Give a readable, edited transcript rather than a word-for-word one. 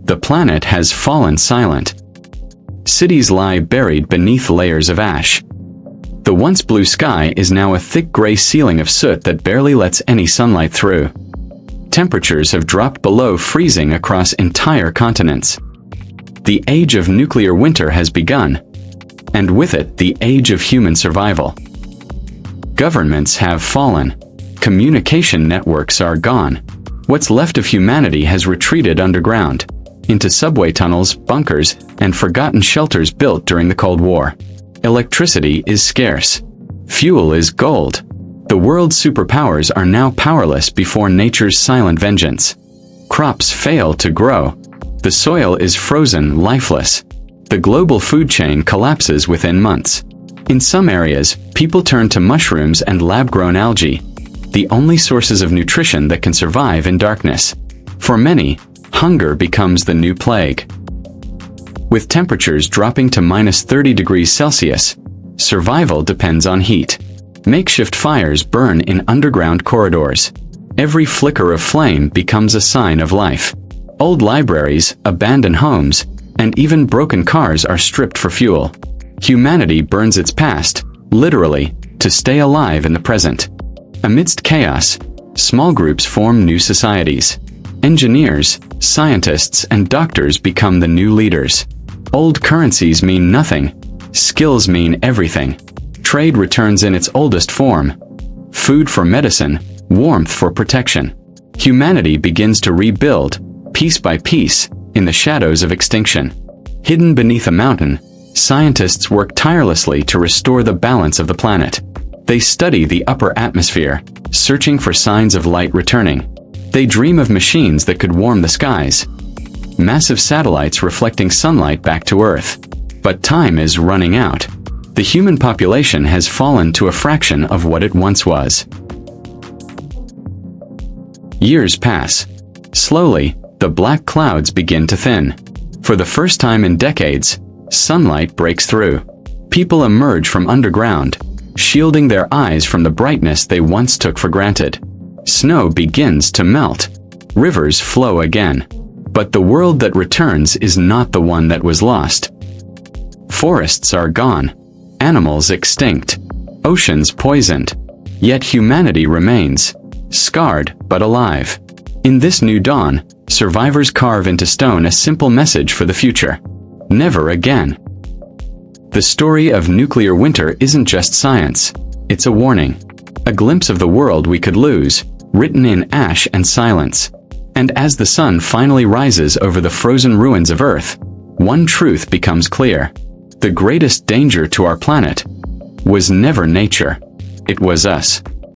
The planet has fallen silent. Cities lie buried beneath layers of ash. The once blue sky is now a thick gray ceiling of soot that barely lets any sunlight through. Temperatures have dropped below freezing across entire continents. The age of nuclear winter has begun, and with it, the age of human survival. Governments have fallen. Communication networks are gone. What's left of humanity has retreated underground, into subway tunnels, bunkers, and forgotten shelters built during the Cold War. Electricity is scarce. Fuel is gold. The world's superpowers are now powerless before nature's silent vengeance. Crops fail to grow. The soil is frozen, lifeless. The global food chain collapses within months. In some areas, people turn to mushrooms and lab-grown algae, the only sources of nutrition that can survive in darkness. For many, hunger becomes the new plague. With temperatures dropping to -30 degrees Celsius, survival depends on heat. Makeshift fires burn in underground corridors. Every flicker of flame becomes a sign of life. Old libraries, abandoned homes, and even broken cars are stripped for fuel. Humanity burns its past, literally, to stay alive in the present. Amidst chaos, small groups form new societies. Engineers, scientists, and doctors become the new leaders. Old currencies mean nothing. Skills mean everything. Trade returns in its oldest form. Food for medicine, warmth for protection. Humanity begins to rebuild, piece by piece, in the shadows of extinction. Hidden beneath a mountain, scientists work tirelessly to restore the balance of the planet. They study the upper atmosphere, searching for signs of light returning. They dream of machines that could warm the skies. Massive satellites reflecting sunlight back to Earth. But time is running out. The human population has fallen to a fraction of what it once was. Years pass. Slowly, the black clouds begin to thin. For the first time in decades, sunlight breaks through. People emerge from underground, shielding their eyes from the brightness they once took for granted. Snow begins to melt. Rivers flow again. But the world that returns is not the one that was lost. Forests are gone. Animals extinct. Oceans poisoned. Yet humanity remains, scarred but alive. In this new dawn, survivors carve into stone a simple message for the future. Never again. The story of nuclear winter isn't just science. It's a warning. A glimpse of the world we could lose, written in ash and silence. And as the sun finally rises over the frozen ruins of Earth, one truth becomes clear. The greatest danger to our planet was never nature. It was us.